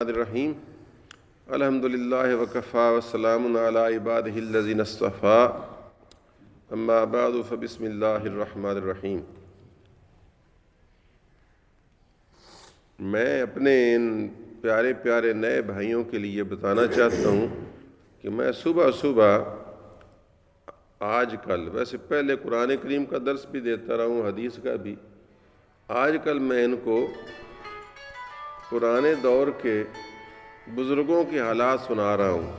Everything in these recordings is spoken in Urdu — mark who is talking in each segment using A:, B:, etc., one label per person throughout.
A: الرحیم الحمد للہ وکفا وسلام علی عبادہ الذین اصطفیٰ اما بعد فبسم اللہ الرحمن الرحیم۔ میں اپنے ان پیارے پیارے نئے بھائیوں کے لیے بتانا چاہتا ہوں کہ میں صبح آج کل ویسے پہلے قرآن کریم کا درس بھی دیتا رہا ہوں، حدیث کا بھی، آج کل میں ان کو پرانے دور کے بزرگوں کے حالات سنا رہا ہوں۔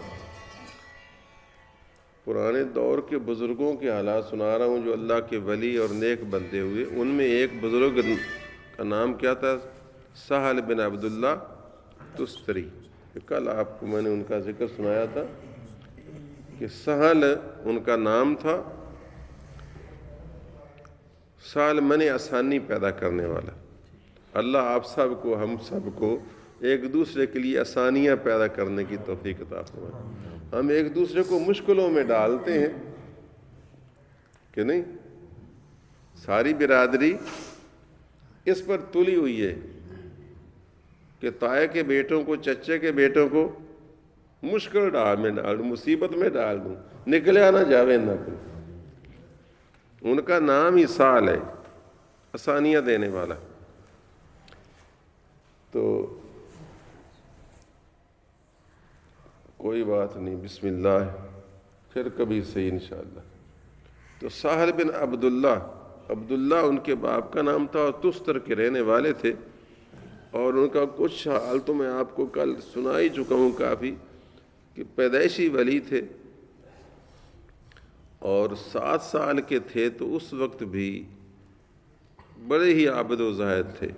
A: پرانے دور کے بزرگوں کے حالات سنا رہا ہوں جو اللہ کے ولی اور نیک بندے ہوئے۔ ان میں ایک بزرگ کا نام کیا تھا؟ سہل بن عبداللہ تستری۔ کل آپ کو میں نے ان کا ذکر سنایا تھا کہ سہل ان کا نام تھا۔ سہل من آسانی پیدا کرنے والا۔ اللہ آپ سب کو، ہم سب کو ایک دوسرے کے لیے آسانیاں پیدا کرنے کی توفیق عطا فرمائے۔ ہم ایک دوسرے کو مشکلوں میں ڈالتے ہیں کہ نہیں؟ ساری برادری اس پر تلی ہوئی ہے کہ تائے کے بیٹوں کو، چچے کے بیٹوں کو مشکل میں ڈال دوں، مصیبت میں ڈال دوں، نکلیا نہ جاوے نہ کوئی۔ ان کا نام ہی سال ہے، آسانیاں دینے والا۔ تو کوئی بات نہیں، بسم اللہ، پھر کبھی صحیح انشاءاللہ۔ تو سہل بن عبداللہ ان کے باپ کا نام تھا اور تستر کے رہنے والے تھے، اور ان کا کچھ حال تو میں آپ کو کل سنا ہی چکا ہوں کافی، کہ پیدائشی ولی تھے اور 7 سال کے تھے تو اس وقت بھی بڑے ہی عابد و زاہد تھے،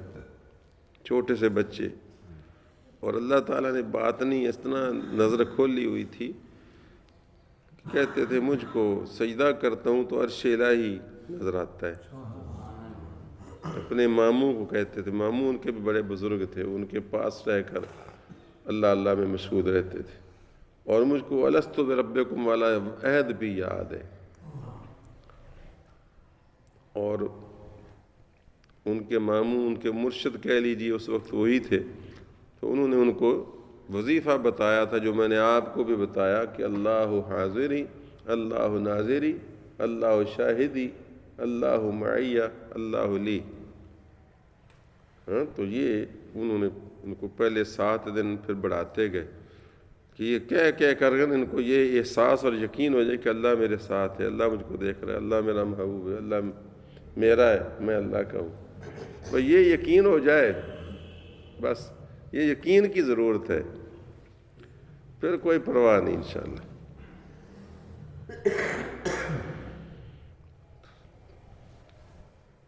A: چھوٹے سے بچے، اور اللہ تعالیٰ نے باطنی اس طرح نظر کھولی ہوئی تھی، کہتے تھے مجھ کو سجدہ کرتا ہوں تو عرش الہی نظر آتا ہے۔ اپنے ماموں کو کہتے تھے، ماموں ان کے بھی بڑے بزرگ تھے، ان کے پاس رہ کر اللہ میں مشغول رہتے تھے، اور مجھ کو الست بربکم والا عہد بھی یاد ہے۔ اور ان کے ماموں، ان کے مرشد کہہ لیجیے، اس وقت وہی تھے، تو انہوں نے ان کو وظیفہ بتایا تھا جو میں نے آپ کو بھی بتایا کہ اللہ حاضری، اللہ ناظری، اللہ شاہدی، اللہ معی، اللہ لی۔ تو یہ انہوں نے ان کو پہلے 7 دن پھر بڑھاتے گئے کہ یہ کہہ کر ان کو یہ احساس اور یقین ہو جائے کہ اللہ میرے ساتھ ہے، اللہ مجھ کو دیکھ رہا ہے، اللہ میرا محبوب ہے، اللہ میرا ہے، میں اللہ کا ہوں۔ تو یہ یقین ہو جائے، بس یہ یقین کی ضرورت ہے، پھر کوئی پرواہ نہیں انشاءاللہ۔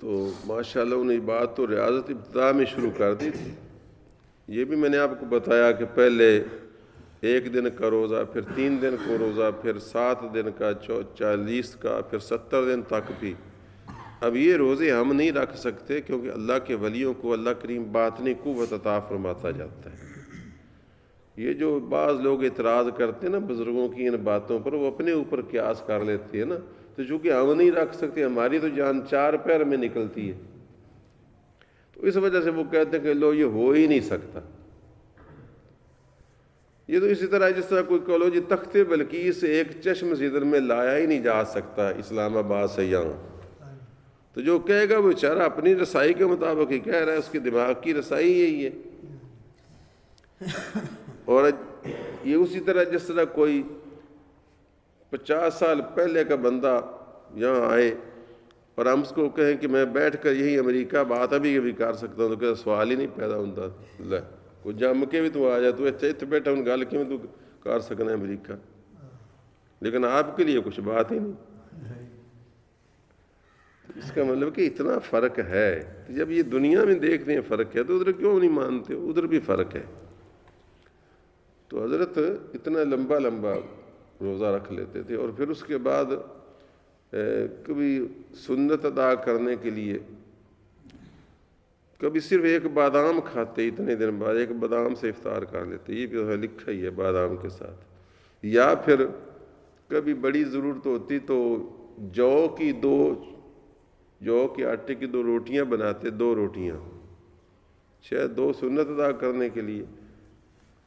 A: تو ماشاءاللہ انہیں بات تو ریاضت ابتدا میں شروع کر دی تھی۔ یہ بھی میں نے آپ کو بتایا کہ پہلے 1 دن کا روزہ، پھر 3 دن کا روزہ، پھر 7 دن کا، 40 کا، پھر 70 دن تک بھی۔ اب یہ روزے ہم نہیں رکھ سکتے کیونکہ اللہ کے ولیوں کو اللہ کریم باطنی قوت عطا فرماتا جاتا ہے۔ یہ جو بعض لوگ اعتراض کرتے ہیں نا بزرگوں کی ان باتوں پر، وہ اپنے اوپر قیاس کر لیتے ہیں نا، تو چونکہ ہم نہیں رکھ سکتے، ہماری تو جان 4 پیر میں نکلتی ہے، تو اس وجہ سے وہ کہتے ہیں کہ لو یہ ہو ہی نہیں سکتا۔ یہ تو اسی طرح جس طرح کوئی کہہ لو جی تخت بلقیس سے ایک چشم سدر میں لایا ہی نہیں جا سکتا اسلام آباد سے یہاں، تو جو کہے گا وہ بیچارہ اپنی رسائی کے مطابق ہی کہہ رہا ہے، اس کی دماغ کی رسائی یہی ہے۔ اور یہ اسی طرح جس طرح کوئی 50 سال پہلے کا بندہ یہاں آئے اور ہم اس کو کہیں کہ میں بیٹھ کر یہی امریکہ بات ابھی کبھی کر سکتا ہوں، تو کہ سوال ہی نہیں پیدا ہوتا، لے کوئی جم کے بھی تو آ جائے، تو اتنے بیٹھا ان گل کے میں تو کر سکنا ہے امریکہ، لیکن آپ کے لیے کچھ بات ہی نہیں۔ اس کا مطلب کہ اتنا فرق ہے، جب یہ دنیا میں دیکھتے ہیں فرق ہے تو ادھر کیوں نہیں مانتے؟ ادھر بھی فرق ہے۔ تو حضرت اتنا لمبا روزہ رکھ لیتے تھے، اور پھر اس کے بعد کبھی سنت ادا کرنے کے لیے کبھی صرف 1 بادام کھاتے، اتنے دن بعد 1 بادام سے افطار کر لیتے، یہ بھی لکھا ہی ہے بادام کے ساتھ۔ یا پھر کبھی بڑی ضرورت ہوتی تو جو کے آٹے کی 2 روٹیاں بناتے، 2 روٹیاں، شاید 2 سنت ادا کرنے کے لیے،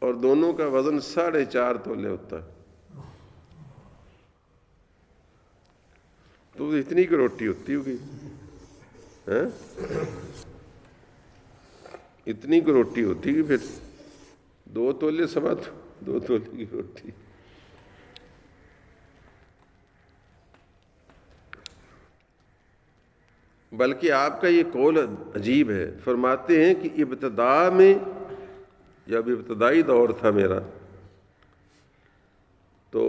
A: اور دونوں کا وزن 4.5 تولے ہوتا ہے، تو اتنی کی روٹی ہوتی ہوگی، اتنی کی روٹی ہوتی ہے، پھر 2 تولے 2 تولے کی روٹی۔ بلکہ آپ کا یہ قول عجیب ہے، فرماتے ہیں کہ ابتدا میں، جب ابتدائی دور تھا میرا، تو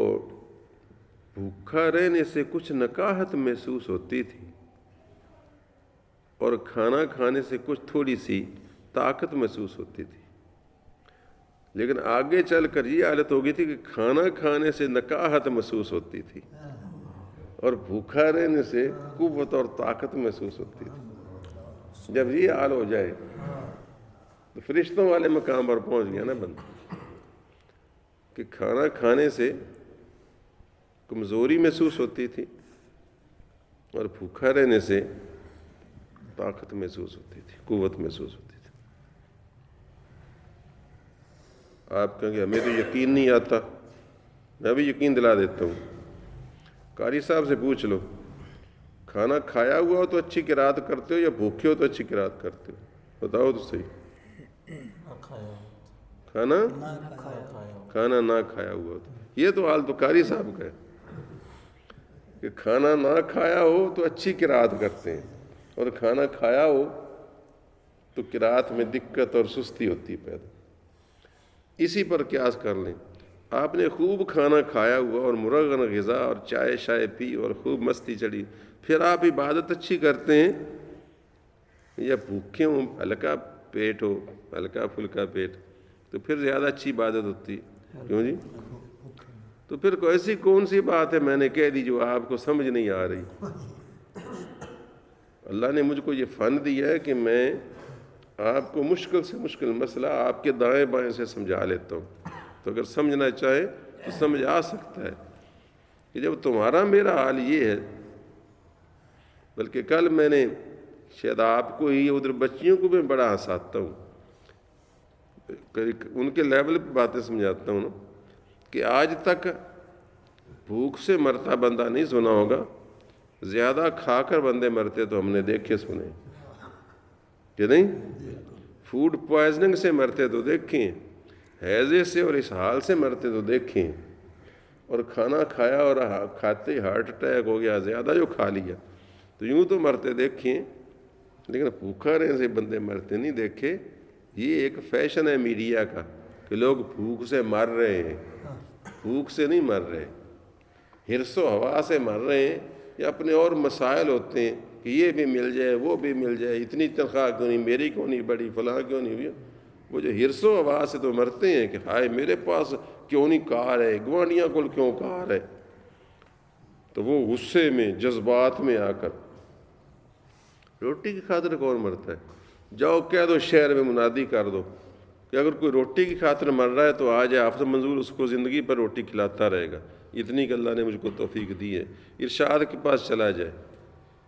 A: بھوکا رہنے سے کچھ نکاہت محسوس ہوتی تھی، اور کھانا کھانے سے کچھ تھوڑی سی طاقت محسوس ہوتی تھی، لیکن آگے چل کر یہ حالت ہو گئی تھی کہ کھانا کھانے سے نکاہت محسوس ہوتی تھی اور بھوکا رہنے سے قوت اور طاقت محسوس ہوتی تھی۔ جب یہ حال ہو جائے تو فرشتوں والے مقام پر پہنچ گیا نا بندہ، کہ کھانا کھانے سے کمزوری محسوس ہوتی تھی اور بھوکا رہنے سے طاقت محسوس ہوتی تھی، قوت محسوس ہوتی تھی۔ آپ کہیں گے ہمیں تو یقین نہیں آتا، میں بھی یقین دلا دیتا ہوں۔ قاری صاحب سے پوچھ لو، کھانا کھایا ہوا ہو تو اچھی قرات کرتے ہو یا بھوکے ہو تو اچھی قرات کرتے ہو؟ بتاؤ تو صحیح۔ کھانا نہ کھایا ہوا ہو تو، یہ تو حال تو قاری صاحب کا ہے کہ کھانا نہ کھایا ہو تو اچھی قرات کرتے ہیں، اور کھانا کھایا ہو تو قرات میں دقت اور سستی ہوتی ہے پیدا۔ اسی پر قیاس کر لیں، آپ نے خوب کھانا کھایا ہوا اور مرغن غذا اور چائے شائے پی اور خوب مستی چڑھی، پھر آپ عبادت اچھی کرتے ہیں، یا بھوکے ہوں، ہلکا پیٹ ہو، ہلکا پھلکا پیٹ، تو پھر زیادہ اچھی عبادت ہوتی۔ کیوں جی؟ تو پھر ایسی کون سی بات ہے میں نے کہہ دی جو آپ کو سمجھ نہیں آ رہی؟ اللہ نے مجھ کو یہ فن دیا ہے کہ میں آپ کو مشکل سے مشکل مسئلہ آپ کے دائیں بائیں سے سمجھا لیتا ہوں، تو اگر سمجھنا چاہے تو سمجھ آ سکتا ہے کہ جب تمہارا میرا حال یہ ہے۔ بلکہ کل میں نے شاید آپ کو ہی، ادھر بچیوں کو بھی بڑا ہنساتا ہوں، ان کے لیول پہ باتیں سمجھاتا ہوں نا، کہ آج تک بھوک سے مرتا بندہ نہیں سنا ہوگا، زیادہ کھا کر بندے مرتے تو ہم نے دیکھے سنے کہ نہیں؟ فوڈ پوائزننگ سے مرتے تو دیکھیں، ہیضے سے اور اس حال سے مرتے تو دیکھیں، اور کھانا کھایا اور کھاتے ہی ہارٹ اٹیک ہو گیا، زیادہ جو کھا لیا تو یوں تو مرتے دیکھیں، لیکن بھوکا رہنے سے بندے مرتے نہیں دیکھے۔ یہ ایک فیشن ہے میڈیا کا کہ لوگ بھوک سے مر رہے ہیں، بھوک سے نہیں مر رہے، حرص و ہوا سے مر رہے ہیں، یا اپنے اور مسائل ہوتے ہیں کہ یہ بھی مل جائے، وہ بھی مل جائے، اتنی تنخواہ کیوں نہیں، میری کیوں نہیں بڑی، فلاں کیوں نہیں ہوئی۔ وہ جو حرص و ہوا سے تو مرتے ہیں کہ ہائے میرے پاس کیوں نہیں کار ہے، گوانڈیاں کو کیوں کار ہے، تو وہ غصے میں جذبات میں آ کر۔ روٹی کی خاطر کون مرتا ہے؟ جاؤ کہہ دو، شہر میں منادی کر دو کہ اگر کوئی روٹی کی خاطر مر رہا ہے تو آ جائے، آفت منظور اس کو زندگی پر روٹی کھلاتا رہے گا، اتنی کہ اللہ نے مجھ کو توفیق دی ہے، ارشاد کے پاس چلا جائے۔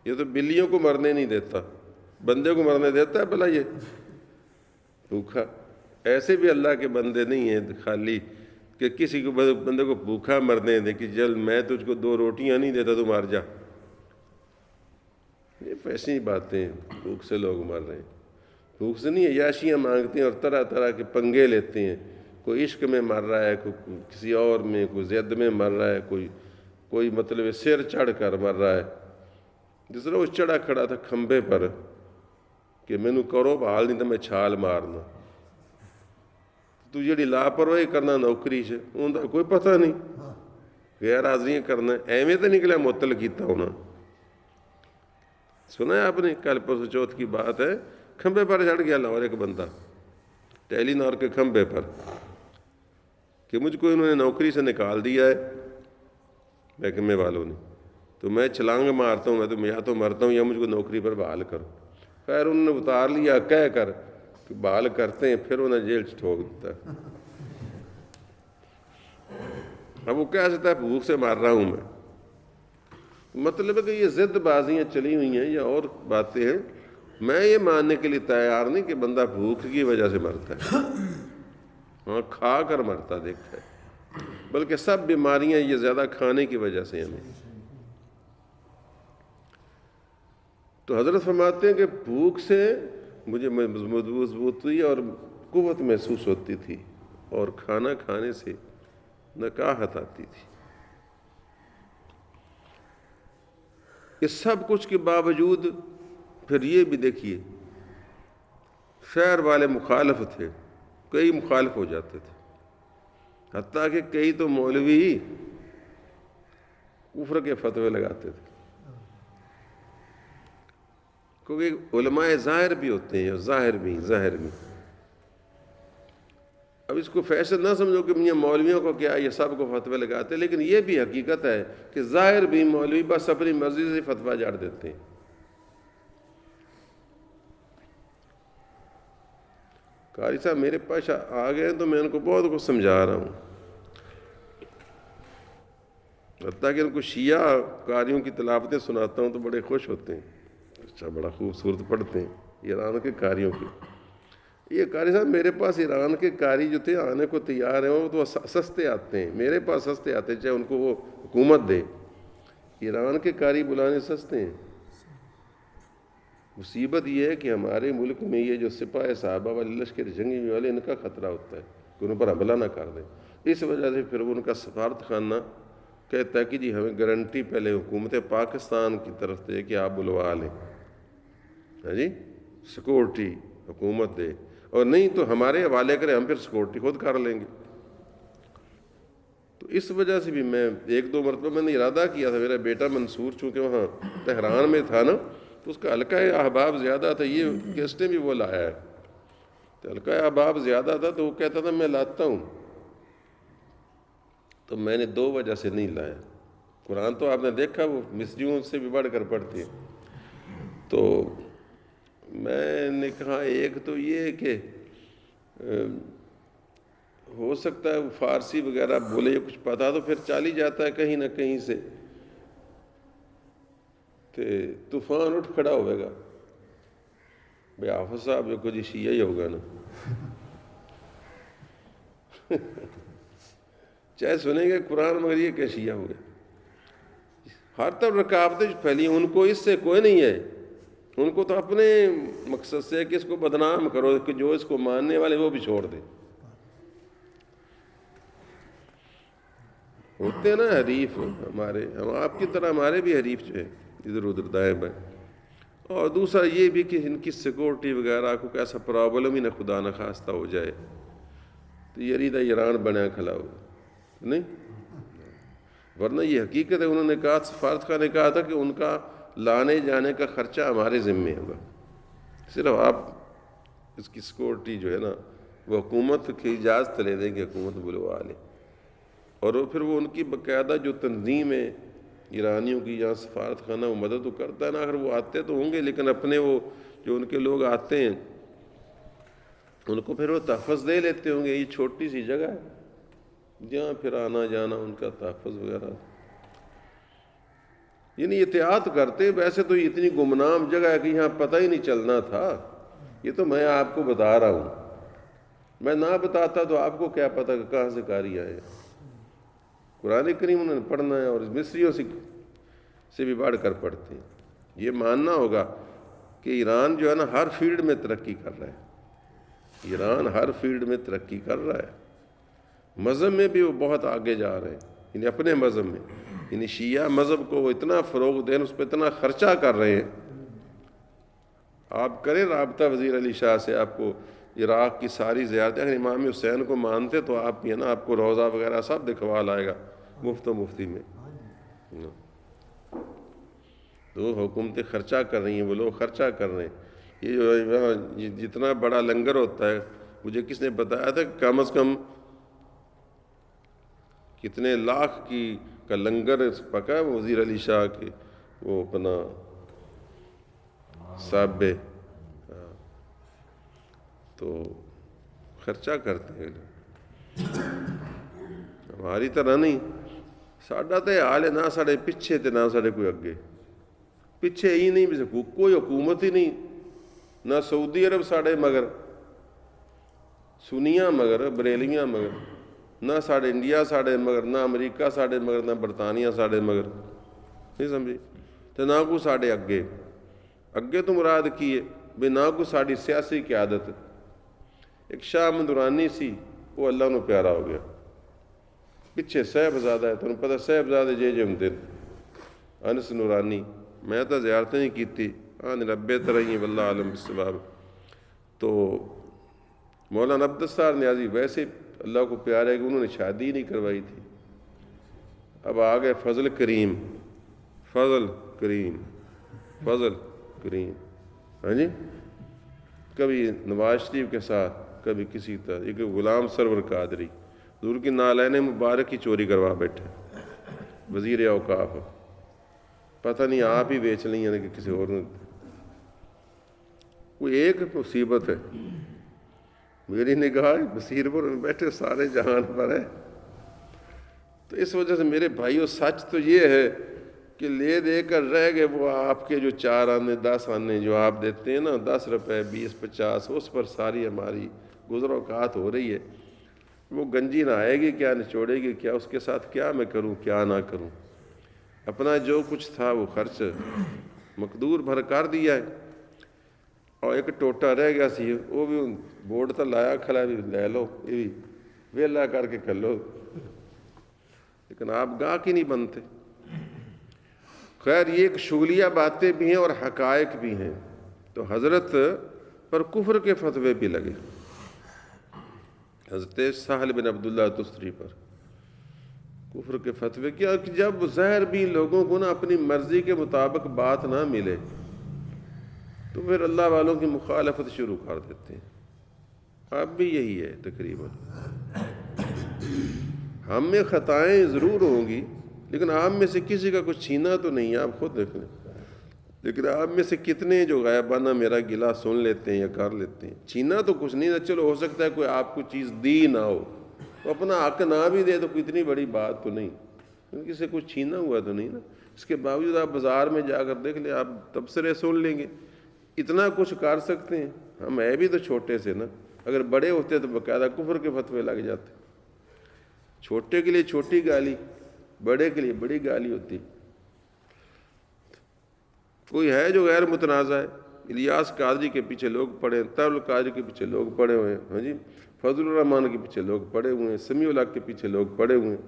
A: یہ تو بلیوں کو مرنے نہیں دیتا، بندے کو مرنے دیتا ہے بھلا یہ بھوکا؟ ایسے بھی اللہ کے بندے نہیں ہیں خالی کہ کسی کو بندے کو بھوکا مرنے دے کہ جل میں تجھ کو 2 روٹیاں نہیں دیتا تو مر جا۔ یہ ایسی باتیں ہیں، بھوک سے لوگ مر رہے ہیں۔ بھوک سے نہیں، عیاشیاں مانگتے ہیں اور طرح طرح کے پنگے لیتے ہیں، کوئی عشق میں مر رہا ہے، کوئی کسی اور میں، کوئی زد میں مر رہا ہے، کوئی مطلب سر چڑھ کر مر رہا ہے۔ جس طرح وہ چڑھا کھڑا تھا کھمبے پر کہ مینوں کرو بحال نہیں تو میں چھال مارنا، تو جڑی لاپرواہی کرنا نوکری سے ان کا کوئی پتہ نہیں، غیر حاضریاں کرنا ایویں تو نکلا معطل کیتا ہونا۔ سنا ہے آپ نے؟ کل پرسوں چوتھ کی بات ہے، کھمبے پر چڑھ گیا لاہور ایک بندہ، ٹیلی نار کے کھمبے پر، کہ مجھ کو انہوں نے نوکری سے نکال دیا ہے محکمے والوں نے، تو میں چھلانگ مارتا ہوں، میں تو یا تو مرتا ہوں یا مجھ کو نوکری پر بحال کرو۔ خیر انہوں نے اتار لیا کہہ کر کہ بحال کرتے ہیں، پھر انہیں جیل ٹھوک دیتا ہے۔ اب وہ کہہ سکتا ہے بھوک سے مار رہا ہوں میں۔ مطلب ہے کہ یہ ضد بازیاں چلی ہوئی ہیں یا اور باتیں ہیں، میں یہ ماننے کے لیے تیار نہیں کہ بندہ بھوک کی وجہ سے مرتا ہے۔ ہاں کھا کر مرتا دیکھا ہے، بلکہ سب بیماریاں یہ زیادہ کھانے کی وجہ سے ہمیں. تو حضرت فرماتے ہیں کہ بھوک سے مجھے مضبوطی اور قوت محسوس ہوتی تھی، اور کھانا کھانے سے نکاحت آتی تھی. اس سب کچھ کے باوجود پھر یہ بھی دیکھیے، شہر والے مخالف تھے، کئی مخالف ہو جاتے تھے، حتیٰ کہ کئی تو مولوی کفر کے فتوے لگاتے تھے، کیونکہ علماء ظاہر بھی ہوتے ہیں، ظاہر بھی. اب اس کو فیشن نہ سمجھو کہ میاں مولویوں کو کیا یہ سب کو فتوے لگاتے، لیکن یہ بھی حقیقت ہے کہ ظاہر بھی مولوی بس اپنی مرضی سے فتویٰ جاڑ دیتے ہیں. قاری صاحب میرے پاس آ گئے تو میں ان کو بہت کچھ سمجھا رہا ہوں، حتیٰ کہ ان کو شیعہ قاریوں کی تلاوتیں سناتا ہوں تو بڑے خوش ہوتے ہیں. اچھا بڑا خوبصورت پڑھتے ہیں ایران کے قاریوں کی. یہ قاری صاحب میرے پاس ایران کے قاری جو تھے آنے کو تیار ہیں، وہ تو سستے آتے ہیں، میرے پاس سستے آتے ہیں، چاہے ان کو وہ حکومت دے. ایران کے قاری بلانے سستے ہیں. مصیبت یہ ہے کہ ہمارے ملک میں یہ جو سپاہ صحابہ والے لشکر جنگی والے، ان کا خطرہ ہوتا ہے کہ ان پر حملہ نہ کر دیں. اس وجہ سے پھر ان کا سفارت خانہ کہتا ہے کہ جی ہمیں گارنٹی پہلے حکومت پاکستان کی طرف سے کہ آپ بلوا لیں، ہاں جی سیکورٹی حکومت دے، اور نہیں تو ہمارے حوالے کریں، ہم پھر سیکورٹی خود کر لیں گے. تو اس وجہ سے بھی میں ایک دو مرتبہ میں نے ارادہ کیا تھا، میرا بیٹا منصور چونکہ وہاں تہران میں تھا نا، تو اس کا حلقہ احباب زیادہ تھا، یہ کیسٹیں بھی وہ لایا ہے، تو حلقہ احباب زیادہ تھا تو وہ کہتا تھا میں لاتا ہوں. تو میں نے 2 وجہ سے نہیں لایا. قرآن تو آپ نے دیکھا وہ مصریوں سے بھی بڑھ کر پڑھتے ہیں. تو میں نے کہا ایک تو یہ کہ ہو سکتا ہے وہ فارسی وغیرہ بولے، کچھ پتا تو پھر چال ہی جاتا ہے کہیں نہ کہیں سے، تو طوفان اٹھ کھڑا ہوئے گا بھائی حافظ صاحب جو کچھ شیعہ ہی ہوگا نا. چاہے سنیں گے قرآن مگر یہ کہ شیعہ ہو گئے. ہر طرف رکاوٹیں پھیلی، ان کو اس سے کوئی نہیں ہے، ان کو تو اپنے مقصد سے کہ اس کو بدنام کرو، کہ جو اس کو ماننے والے وہ بھی چھوڑ دیں. ہوتے ہیں نا حریف ہمارے، ہم آپ کی طرح ہمارے بھی حریف جو ہے ادھر ادھر دائیں بائیں. اور دوسرا یہ بھی کہ ان کی سیکورٹی وغیرہ کو ایسا پرابلم ہی نہ خدا نہ خواستہ ہو جائے تو یہ ریدہ ایران بنا کھلا ہو نہیں. ورنہ یہ حقیقت ہے، انہوں نے کہا، سفارت خانہ نے کہا تھا کہ ان کا لانے جانے کا خرچہ ہمارے ذمے ہوگا، صرف آپ اس کی سیکورٹی جو ہے نا وہ حکومت کی اجازت لے دیں کہ حکومت بلوا لے. اور پھر وہ ان کی باقاعدہ جو تنظیم ہے ایرانیوں کی یہاں سفارت خانہ، وہ مدد تو کرتا ہے نا. اگر وہ آتے تو ہوں گے، لیکن اپنے وہ جو ان کے لوگ آتے ہیں ان کو پھر وہ تحفظ دے لیتے ہوں گے. یہ چھوٹی سی جگہ ہے جہاں پھر آنا جانا ان کا تحفظ وغیرہ، یعنی احتیاط کرتے. ویسے تو یہ اتنی گمنام جگہ ہے کہ یہاں پتہ ہی نہیں چلنا تھا. یہ تو میں آپ کو بتا رہا ہوں، میں نہ بتاتا تو آپ کو کیا پتہ کہ کہاں سے کاری آئے. قرآن کریم انہوں نے پڑھنا ہے، اور مصریوں سے بھی بڑھ کر پڑھتے ہیں. یہ ماننا ہوگا کہ ایران جو ہے نا ہر فیلڈ میں ترقی کر رہا ہے. ایران ہر فیلڈ میں ترقی کر رہا ہے. مذہب میں بھی وہ بہت آگے جا رہے ہیں، یعنی اپنے مذہب میں، یعنی شیعہ مذہب کو وہ اتنا فروغ دیں، اس پہ اتنا خرچہ کر رہے ہیں. آپ کریں رابطہ وزیر علی شاہ سے، آپ کو عراق کی ساری زیارتیں، اگر امام حسین کو مانتے تو آپ یہ نا آپ کو روضہ وغیرہ سب دکھوا لائے گا مفت و مفتی میں. تو حکومتیں خرچہ کر رہی ہیں، وہ لوگ خرچہ کر رہے ہیں. یہ جو جتنا بڑا لنگر ہوتا ہے، مجھے کس نے بتایا تھا کہ کم از کم کتنے لاکھ کا لنگر پکا ہے وزیر علی شاہ کے وہ اپنا صاحب. تو خرچہ کرتے ہیں. ہماری طرح نہیں. ساڈا تو حال ہے، نہ ساڑے پیچھے تے نہ ساڑے کوئی اگے. پیچھے ہی نہیں، کوئی حکومت ہی نہیں، نہ سعودی عرب ساڑے مگر. سنیاں مگر بریلیاں مگر نہ ساڑے انڈیا ساڑے مگر نہ امریکہ ساڑے مگر نہ برطانیہ ساڑے مگر نہیں سمجھی تو نہ کو ساڑے اگے تو مراد کی ہے بے نہ کو ساڑی سیاسی قیادت ایک شاہ احمد درانی سی وہ اللہ نو پیارا ہو گیا پچھے صاحبزادہ ہے تمہیں پتہ صاحبزادے جے ہوں دن انس نورانی میں تو زیارتیں نہیں کیتی ربے ترہی واللہ عالم بالصواب تو مولانا عبدالستار نیازی ویسے اللہ کو پیارے کہ انہوں نے شادی نہیں کروائی تھی اب آگئے فضل کریم ہاں جی کبھی نواز شریف کے ساتھ کبھی کسی طرح ایک غلام سرور قادری حضور کی نالین مبارک کی چوری کروا بیٹھے وزیر اوقاف پتہ نہیں آپ ہی بیچ لیں یعنی کہ کسی اور نے کوئی ایک مصیبت ہے میری نگاہ بصیر پر بیٹھے سارے جہان پر ہے تو اس وجہ سے میرے بھائیوں سچ تو یہ ہے کہ لے دے کر رہ گئے وہ آپ کے جو 4 آنے 10 آنے جو آپ دیتے ہیں نا 10 روپے 20 50 اس پر ساری ہماری گزر اوقات ہو رہی ہے وہ گنجی نہ آئے گی کیا نچوڑے گی کیا اس کے ساتھ کیا میں کروں کیا نہ کروں اپنا جو کچھ تھا وہ خرچ مقدور بھر کر دیا ہے اور ایک ٹوٹا رہ گیا سی وہ بھی بورڈ تو لایا کھلا بھی لے لو یہ بھی ویلا کر کے کر لو لیکن آپ گاہ کی نہیں بنتے خیر یہ ایک شغلیہ باتیں بھی ہیں اور حقائق بھی ہیں تو حضرت پر کفر کے فتوے بھی لگے حضرت سہل بن عبداللہ تستری پر کفر کے فتوے کیا کہ جب ظاہر بھی لوگوں کو نا اپنی مرضی کے مطابق بات نہ ملے تو پھر اللہ والوں کی مخالفت شروع کر دیتے ہیں اب بھی یہی ہے تقریباً ہم میں خطائیں ضرور ہوں گی لیکن آپ میں سے کسی کا کچھ چھینا تو نہیں ہے آپ خود دیکھ لیں لیکن آپ میں سے کتنے جو غائبانہ میرا گلا سن لیتے ہیں یا کر لیتے ہیں چھینا تو کچھ نہیں چلو ہو سکتا ہے کوئی آپ کو چیز دی نہ ہو تو اپنا حق نہ بھی دے تو کوئی اتنی بڑی بات تو نہیں کسی سے کچھ چھینا ہوا تو نہیں نا اس کے باوجود آپ بازار میں جا کر دیکھ لیں آپ تبصرے سن لیں گے اتنا کچھ کر سکتے ہیں ہم ہے بھی تو چھوٹے سے نا اگر بڑے ہوتے تو باقاعدہ کفر کے فتوے لگ جاتے چھوٹے کے لیے چھوٹی گالی بڑے کے لیے بڑی گالی ہوتی کوئی ہے جو غیر متنازع ہے الیاس قادری کے پیچھے لوگ پڑے ہیں طاہر القادری کے پیچھے لوگ پڑے ہوئے ہیں ہاں جی فضل الرحمان کے پیچھے لوگ پڑے ہوئے ہیں سمیع الحق کے پیچھے لوگ پڑے ہوئے ہیں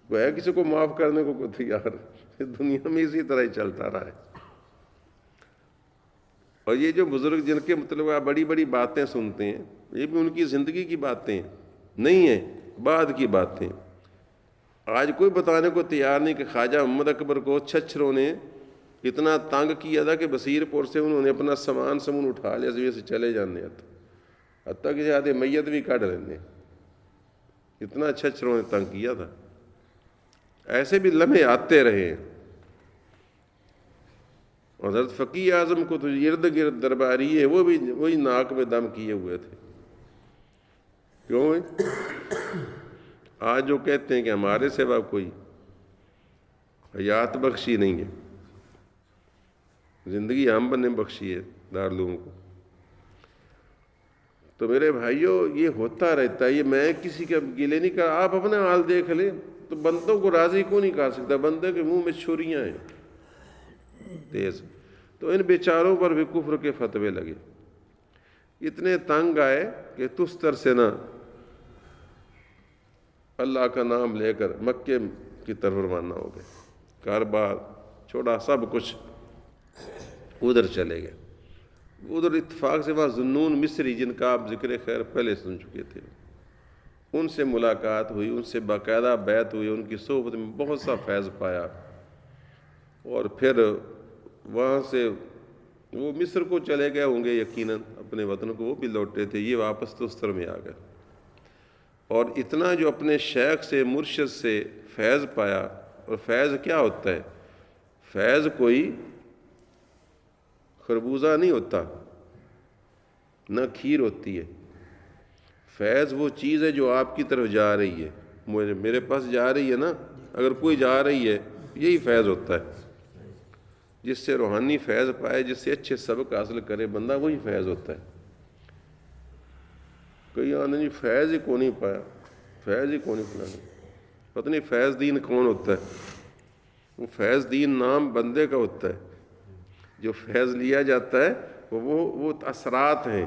A: وہ ہے کسی کو معاف کرنے کو کوئی تیار دنیا میں اسی طرح ہی چلتا رہا ہے اور یہ جو بزرگ جن کے مطلب آپ بڑی بڑی باتیں سنتے ہیں یہ بھی ان کی زندگی کی باتیں نہیں ہیں بعد کی باتیں آج کوئی بتانے کو تیار نہیں کہ خواجہ محمد اکبر کو چھچھروں نے اتنا تنگ کیا تھا کہ بصیر پور سے انہوں نے اپنا سامان اٹھا لیا سے سے چلے جانے حتیٰ کہ آدھے میت بھی کاٹ لینے اتنا چھچھروں نے تنگ کیا تھا ایسے بھی لمحے آتے رہے حضرت فقی اعظم کو تو ارد گرد درباری ہے وہ بھی وہی ناک میں دم کیے ہوئے تھے کیوں آج جو کہتے ہیں کہ ہمارے سوا کوئی حیات بخشی نہیں ہے زندگی ہم نے بخشی ہے دارالعلوم کو تو میرے بھائیوں یہ ہوتا رہتا ہے یہ میں کسی کا گلے نہیں کر آپ اپنے حال دیکھ لیں تو بندوں کو راضی کیوں نہیں کر سکتا بندے کے منہ میں چھریاں ہیں تیز تو ان بیچاروں پر بھی کفر کے فتوے لگے اتنے تنگ آئے کہ تستر سے نہ اللہ کا نام لے کر مکے کی طرف روانہ ہو گئے کاروبار چھوڑا سب کچھ ادھر چلے گئے ادھر اتفاق سے وہاں ذنون مصری جن کا آپ ذکر خیر پہلے سن چکے تھے ان سے ملاقات ہوئی ان سے باقاعدہ بیعت ہوئی ان کی صحبت میں بہت سا فیض پایا اور پھر وہاں سے وہ مصر کو چلے گئے ہوں گے یقیناً اپنے وطن کو وہ بھی لوٹے تھے یہ واپس تستر میں آ گئے اور اتنا جو اپنے شیخ سے مرشد سے فیض پایا اور فیض کیا ہوتا ہے فیض کوئی خربوزہ نہیں ہوتا نہ کھیر ہوتی ہے فیض وہ چیز ہے جو آپ کی طرف جا رہی ہے میرے پاس جا رہی ہے نا اگر کوئی جا رہی ہے یہی فیض ہوتا ہے جس سے روحانی فیض پائے جس سے اچھے سبق حاصل کرے بندہ وہی فیض ہوتا ہے. کئی آنے جی فیض ہی کو نہیں پایا، فیض ہی کو نہیں پلانا، پتہ نہیں فیض دین کون ہوتا ہے؟ وہ فیض دین نام بندے کا ہوتا ہے، جو فیض لیا جاتا ہے وہ اثرات ہیں،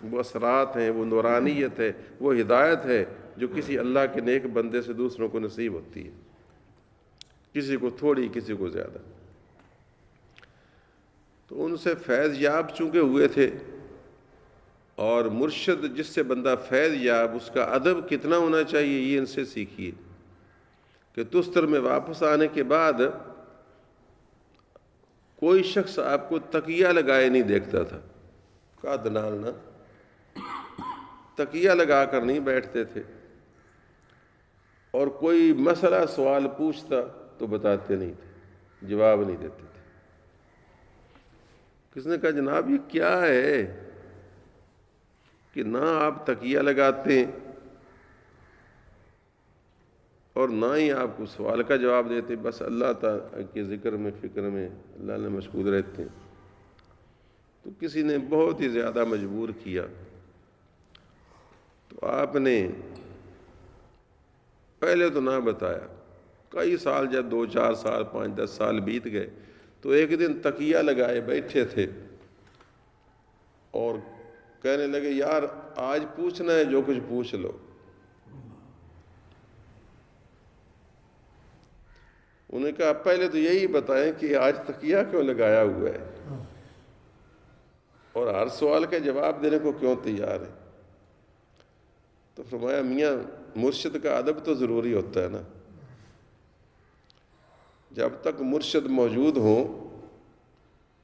A: وہ اثرات ہیں، وہ نورانیت ہے، وہ ہدایت ہے جو کسی اللہ کے نیک بندے سے دوسروں کو نصیب ہوتی ہے، کسی کو تھوڑی کسی کو زیادہ۔ تو ان سے فیض یاب چونکہ ہوئے تھے، اور مرشد جس سے بندہ فیض یاب، اس کا ادب کتنا ہونا چاہیے یہ ان سے سیکھیے، کہ تستر میں واپس آنے کے بعد کوئی شخص آپ کو تکیہ لگائے نہیں دیکھتا تھا، کا دنالنا تکیہ لگا کر نہیں بیٹھتے تھے، اور کوئی مسئلہ سوال پوچھتا تو بتاتے نہیں تھے، جواب نہیں دیتے تھے۔ کس نے کہا جناب یہ کیا ہے کہ نہ آپ تکیہ لگاتے ہیں اور نہ ہی آپ کو سوال کا جواب دیتے، بس اللہ تعالیٰ کے ذکر میں فکر میں اللہ نے مشغول رہتے ہیں۔ تو کسی نے بہت ہی زیادہ مجبور کیا، تو آپ نے پہلے تو نہ بتایا، کئی سال جب 2-4 سال 5-10 سال بیت گئے تو ایک دن تکیہ لگائے بیٹھے تھے اور کہنے لگے یار آج پوچھنا ہے جو کچھ پوچھ لو۔ انہوں نے کہا پہلے تو یہی بتائیں کہ آج تکیہ کیوں لگایا ہوا ہے اور ہر سوال کا جواب دینے کو کیوں تیار ہے؟ تو فرمایا میاں مرشد کا ادب تو ضروری ہوتا ہے نا، جب تک مرشد موجود ہوں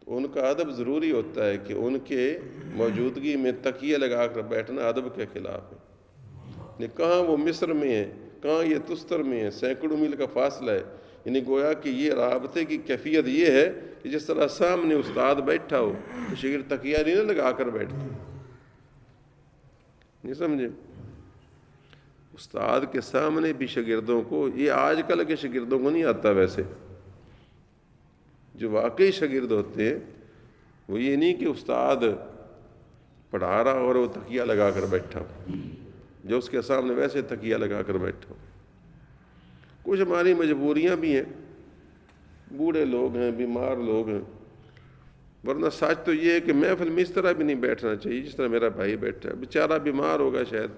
A: تو ان کا ادب ضروری ہوتا ہے کہ ان کے موجودگی میں تکیہ لگا کر بیٹھنا ادب کے خلاف ہے۔ کہاں وہ مصر میں ہے، کہاں یہ تستر میں ہے، سینکڑوں میل کا فاصلہ ہے، یعنی گویا کہ یہ رابطے کی کیفیت یہ ہے کہ جس طرح سامنے استاد بیٹھا ہو تو شاگرد تکیہ نہیں نہ لگا کر بیٹھتے، نہیں سمجھے؟ استاد کے سامنے بھی شاگردوں کو، یہ آج کل کے شاگردوں کو نہیں آتا، ویسے جو واقعی شاگرد ہوتے ہیں وہ یہ نہیں کہ استاد پڑھا رہا اور وہ تکیہ لگا کر بیٹھا ہو، جو اس کے سامنے ویسے تکیہ لگا کر بیٹھا ہو۔ کچھ ہماری مجبوریاں بھی ہیں، بوڑھے لوگ ہیں، بیمار لوگ ہیں، ورنہ سچ تو یہ ہے کہ محفل میں اس طرح بھی نہیں بیٹھنا چاہیے جس طرح میرا بھائی بیٹھا ہے، بیچارہ بیمار ہوگا، شاید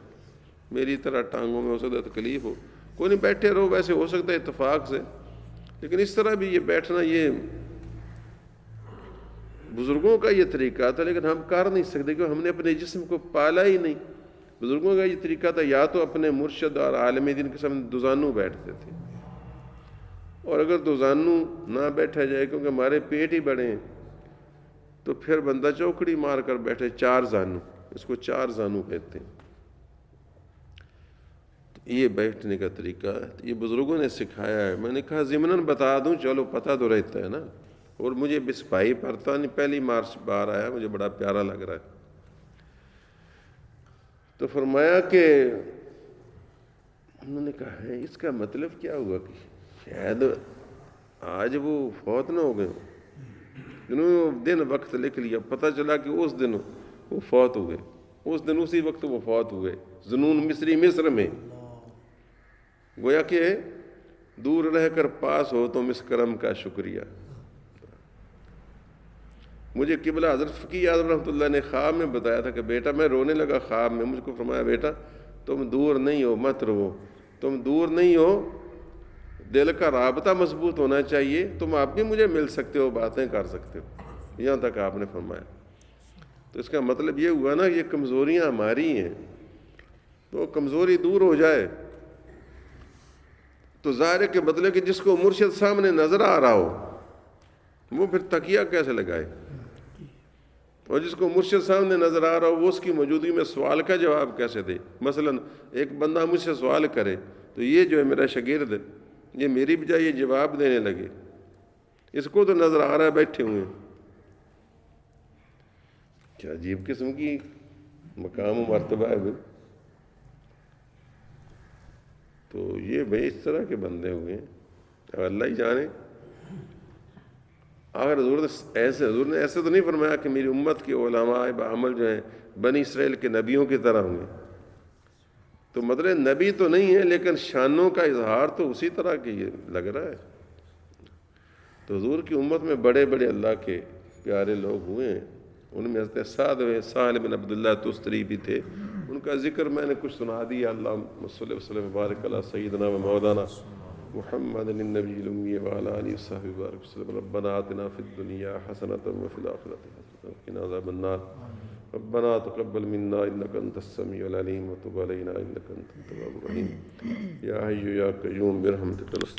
A: میری طرح ٹانگوں میں ہو سکتا ہے تکلیف ہو، کوئی نہیں بیٹھے رہو، ویسے ہو سکتا ہے اتفاق سے، لیکن اس طرح بھی یہ بیٹھنا یہ بزرگوں کا یہ طریقہ تھا، لیکن ہم کر نہیں سکتے کیونکہ ہم نے اپنے جسم کو پالا ہی نہیں۔ بزرگوں کا یہ طریقہ تھا، یا تو اپنے مرشد اور عالم دین کے سامنے دوزانو بیٹھتے تھے، اور اگر دوزانو نہ بیٹھا جائے کیونکہ ہمارے پیٹ ہی بڑے ہیں تو پھر بندہ چوکڑی مار کر بیٹھے، 4 زانو، اس کو 4 زانو کہتے ہیں۔ یہ بیٹھنے کا طریقہ ہے، یہ بزرگوں نے سکھایا ہے۔ میں نے کہا ضمناً بتا دوں، چلو پتہ تو رہتا ہے نا، اور مجھے بس بھائی پڑھتا نہیں، پہلی مارچ بار آیا، مجھے بڑا پیارا لگ رہا ہے۔ تو فرمایا کہ انہوں نے کہا ہے اس کا مطلب کیا ہوا کہ شاید آج وہ فوت نہ ہو گئے، انہوں نے وہ دن وقت لکھ لیا، پتہ چلا کہ اس دن وہ فوت ہوئے، اس دن اسی وقت وہ فوت ہوئے، ذنون مصری مصر میں۔ گویا کہ دور رہ کر پاس ہو تم اس کرم کا شکریہ۔ مجھے قبلہ حضرت فقی اعظم رحمۃ اللہ نے خواب میں بتایا تھا کہ بیٹا، میں رونے لگا خواب میں، مجھ کو فرمایا بیٹا تم دور نہیں ہو، مت رو، تم دور نہیں ہو، دل کا رابطہ مضبوط ہونا چاہیے، تم آپ بھی مجھے مل سکتے ہو، باتیں کر سکتے ہو، یہاں تک آپ نے فرمایا۔ تو اس کا مطلب یہ ہوا نا، یہ کمزوریاں ہماری ہیں، تو کمزوری دور ہو جائے تو ظاہر کے بدلے کہ جس کو مرشد سامنے نظر آ رہا ہو وہ پھر تکیہ کیسے لگائے، اور جس کو مرشد سامنے نظر آ رہا ہو وہ اس کی موجودگی میں سوال کا جواب کیسے دے۔ مثلا ایک بندہ مجھ سے سوال کرے تو یہ جو ہے میرا شاگرد، یہ میری بجائے یہ جواب دینے لگے، اس کو تو نظر آ رہا ہے بیٹھے ہوئے، کیا عجیب قسم کی مقام و مرتبہ ہے۔ تو یہ بھائی اس طرح کے بندے ہوئے ہیں، اب اللہ ہی جانے۔ اگر حضور نے ایسے تو نہیں فرمایا کہ میری امت کے علماء بعمل جو ہیں بنی اسرائیل کے نبیوں کی طرح ہوں گے، تو مطلب نبی تو نہیں ہے لیکن شانوں کا اظہار تو اسی طرح کی لگ رہا ہے۔ تو حضور کی امت میں بڑے بڑے اللہ کے پیارے لوگ ہوئے ہیں، ان میں حضرت سہل بن عبداللہ تستری بھی تھے، ان کا ذکر میں نے کچھ سنا دیا۔ اللہم صلی وسلم وبارک علی سیدنا و مولانا محمد النبی الامی وعلی آلہ وصحبہ وبارک وسلم۔ ربنا آتنا فی الدنیا حسنۃ وفی الآخرۃ حسنۃ وقنا عذاب النار۔ ربنا تقبل منا انک انت السمیع العلیم وتب علینا انک انت التواب الرحیم۔ یا حی یا قیوم برحمتک